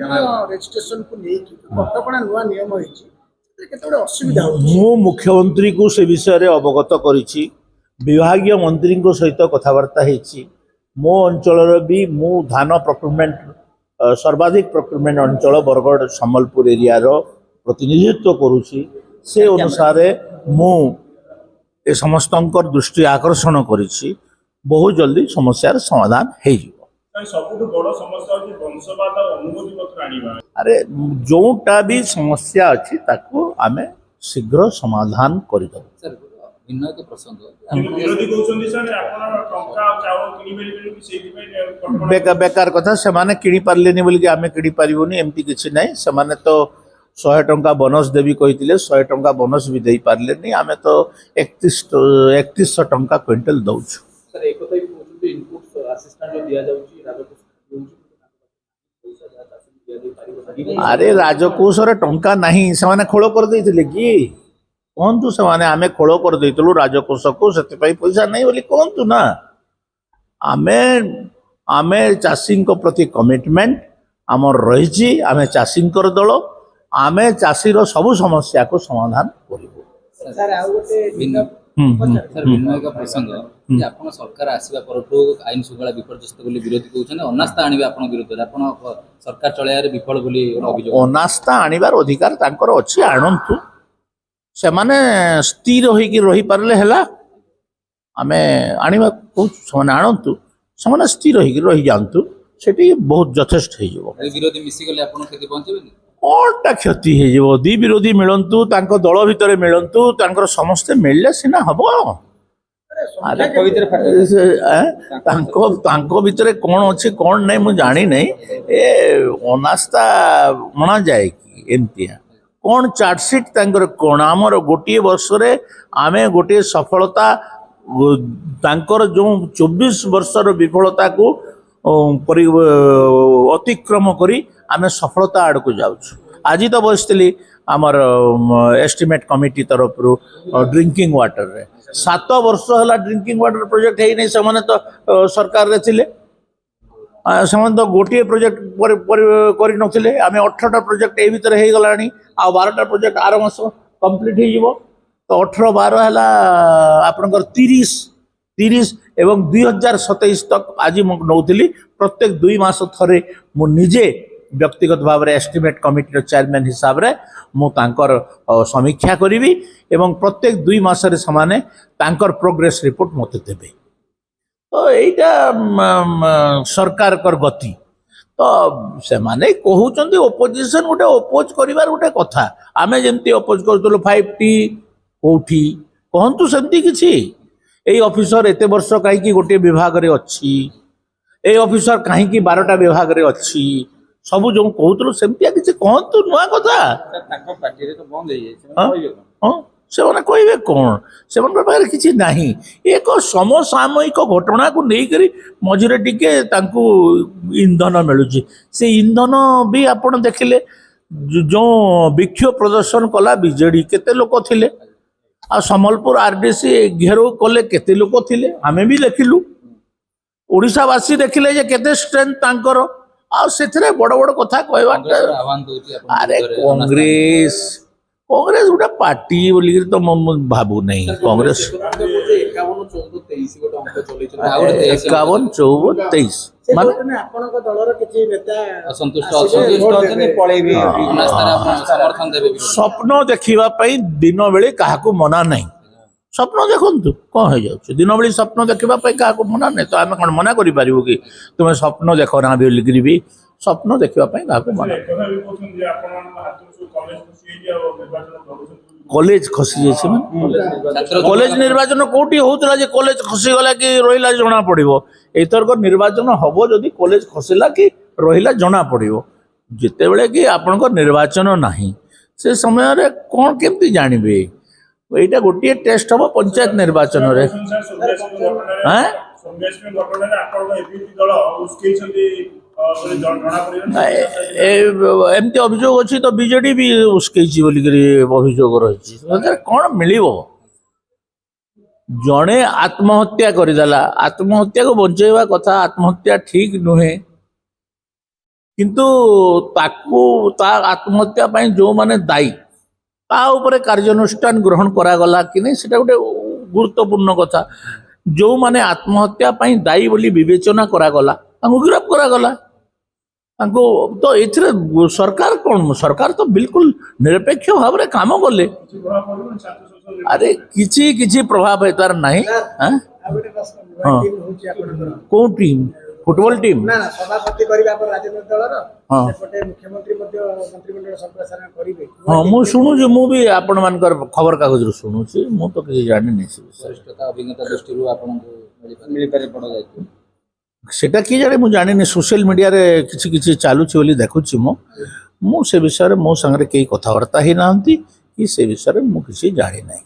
Registration को लेकिन कटकणा नुआ नियम होते असुविधा मु मुख्यमंत्री को से विषय रे अवगत करिछि विभागीय मंत्री सहित कथबार्ता होती मो अंचल भी मु धान प्रोक्योरमेंट सर्वाधिक प्रोक्योरमेंट अंचल बरगढ़ सम्बलपुर एरिया रो प्रतिनिधित्व करुछि से अनुसार मु ए समस्त दृष्टि आकर्षण करिछि बहुत जल्दी समस्यार समाधान हो अरे जोटा भी समस्या अच्छी ताको आमे शीघ्र समाधान करदे बेकार कथा से माने किणी पारलेनी बोली कि आमे किणी पारिबोनी एमती किछि नै से माने तो 100 टंका बोनस देवी कहिथिले 100 टंका बोनस भी देई पारलेनी आमे तो 3100 टंका क्विंटल दउछु सर एक कथा भी कहउछु इनपुट असिस्टेंट जो दिया जाउची अरे राजकोष टंका नहीं से माने खोल कर देइथिले कि कहतु से माने आमे खोल कर देइतलु राजकोष को से पैसा नहीं बोली कहतु ना आमे आमे चाषी प्रति कमिटमेंट आमर रही आमे चाषी दल आमे चाषी सब समस्या को समाधान करिबो सर विनय का प्रसंग जे आपण सरकार आसीबा परठू आईन शृंखला विपर्यस्त बोली विरोधी कहउछन अनास्था आनिबे आपण विरुद्ध आपण सरकार चलायारे विफल बोली अभियोग अनास्था आनिबार अधिकार तांकर अछि आणंतु से माने स्थिर होई कि रही पारले हला आमे आनिबा कहउछ समान आणंतु समान स्थिर होई कि रही जानतु सेठी बहुत यथेष्ट हे जबो विरोधी मिसी गले आपण केते पहुंचबे कोनटा क्षति हे जबो दी विरोधी मिलंतु तांको दल भितरे मिलंतु तांकर समस्त मिलले सिना हबो तांको भितरे कौन अच्छे कौन नहीं मुझे जानी नहीं ए अनास्था मना जाए कि एमती कौन चार्जसीट तांकर कौन आमर गोटे वर्ष रे आमे गोटे सफलता तांकर जो 24 वर्षर विफलता को अतिक्रम करी आमे सफलता आड़ को जाउछु आज तो बसली आमर एस्टिमेट कमिटी तरफ ड्रिंकिंग वाटर रे 7 वर्ष है ड्रिंकिंग वाटर प्रोजेक्ट है नहीं से तो सरकार रे थिले से तो गोटे प्रोजेक्ट कर नथिले आमे 18टा प्रोजेक्ट ए भीतर हे गलानी आ 12टा प्रोजेक्ट आर मास कंप्लीट हो जिवो तो 18 12 है आपनकर 30 एवं 2027 तक आज मु नौथिली प्रत्येक 2 मास थरे मु निजे व्यक्तिगत भाव में एस्टिमेट कमिटी चेयरमैन हिसाब रे मु तांकर समीक्षा करी एवं प्रत्येक 2 मास रे समाने तांकर प्रोग्रेस रिपोर्ट मते देबे तो एटा सरकार कर गति तो से माने कहउचंदी ओपोजिशन गोटे ओपोज करिवार गोटे कथा आमे जेंती ओपोज करतलो 5T कोठी कहंतु सेंती किछि ए ऑफिसर एते वर्ष काहे कि गोटे विभाग रे अछि ए ऑफिसर काहे कि 12टा विभाग रे अछि सबु जो कहतलो सेमतिया किछि कहंतु नुआ कथा ताको पार्टी रे तो बंद हे जाय हां से माने कहबे कोन से मन पाखरे किछि नाही एक समसामयिक घटना को नै करी मझिरे टिके तांकू ईंधन मिलुची से ईंधन भी आपण देखिले जो विक्षोभ प्रदर्शन कला बीजेडी केते लोक थिले आ समलपुर आरडीसी घेरो कले केते लोक थिले आमे भी देखिलु ओडिसावासी देखिले जे केते स्ट्रेंथ तांकर आ सेथरे बड़ बड़ कथा कहबा अरे कांग्रेस गोटे पार्टी बोली तो भाबू नहीं कांग्रेस 51 54 23 स्वप्न देखा दिन बेले क्या मना नहीं स्वप्न देखु कौन हो जाए दिन बेली स्वप्न देखा क्या मना नहीं तो आम कौन मना कर कि तुम्हें स्वप्न देख ना बोलिकी भी स्वप्न देखा क्या मना कॉलेज खसी जाए कॉलेज निर्वाचन कौटी होता जे कॉलेज खसीगला कि रहा जना पड़ो एथरक निर्वाचन हम जदि कॉलेज खसला कि रहा जना पड़ो जिते बड़े कि आपंकर निर्वाचन नहीं से समय रे कौन केमती जानवे यहाँ गोटे टेस्ट हम पंचायत निर्वाचन रे एमती अभियोग अच्छी तो बीजेडी भी उस्कई अभियोग रही कौन मिल जड़े आत्महत्या करदेला आत्महत्या को बचेवा कथा आत्महत्या ठीक नुहे କିନ୍ତୁ ତାକୁ ତା ଆତ୍ମହତ୍ୟା ପାଇଁ ଯେଉଁମାନେ ଦାୟୀ ତା ଉପରେ କାର୍ଯ୍ୟାନୁଷ୍ଠାନ ଗ୍ରହଣ କରାଗଲା କି ନାହିଁ ସେଟା ଗୋଟେ ଗୁରୁତ୍ୱପୂର୍ଣ୍ଣ କଥା। ଯେଉଁମାନେ ଆତ୍ମହତ୍ୟା ପାଇଁ ଦାୟୀ ବୋଲି ବିବେଚନା କରାଗଲା ତାଙ୍କୁ ଗିରଫ କରାଗଲା। ତାଙ୍କୁ ତ ଏଥିରେ ସରକାର କ'ଣ, ସରକାର ତ ବିଲକୁଲ ନିରପେକ୍ଷ ଭାବରେ କାମ କଲେ। ଆରେ କିଛି କିଛି ପ୍ରଭାବ ହେବାର ନାହିଁ। ଆଁ? ଆଉ ଗୋଟେ ପ୍ରଶ୍ନ, ହଁ। ଟିମ୍ ହଉଛି ଆପଣଙ୍କର କୋଉ ଟିମ୍? Football team? ନା ନା ସଭାପତି କରିବେ ଆପଣ ରାଜନୈତିକ ଦଳର, ହଁ। ସେପଟେ ମୁଖ୍ୟମନ୍ତ୍ରୀ ମଧ୍ୟ ମନ୍ତ୍ରିମଣ୍ଡଳ ସମ୍ପ୍ରସାରଣ କରିବେ। ହଁ ମୁଁ ଶୁଣୁଛି, ମୁଁ ବି ଆପଣମାନଙ୍କର ଖବରକାଗଜରୁ ଶୁଣୁଛି, ମୁଁ ତ କିଛି ଜାଣିନି ସେ ବିଷୟରେ। ବରିଷ୍ଠତା ଅଭିଜ୍ଞତା ଦୃଷ୍ଟିରୁ ଆପଣଙ୍କୁ ମିଳିପାରେ ବଡ଼ ଦାୟିତ୍ୱ। ସେଟା କିଏ ଜାଣେ, ମୁଁ ଜାଣିନି। ସୋସିଆଲ ମିଡ଼ିଆରେ କିଛି କିଛି ଚାଲୁଛି ବୋଲି ଦେଖୁଛି ମୁଁ ସେ ବିଷୟରେ ମୋ ସାଙ୍ଗରେ କେହି କଥାବାର୍ତ୍ତା ହେଇନାହାନ୍ତି କି ସେ ବିଷୟରେ ମୁଁ କିଛି ଜାଣିନାହିଁ।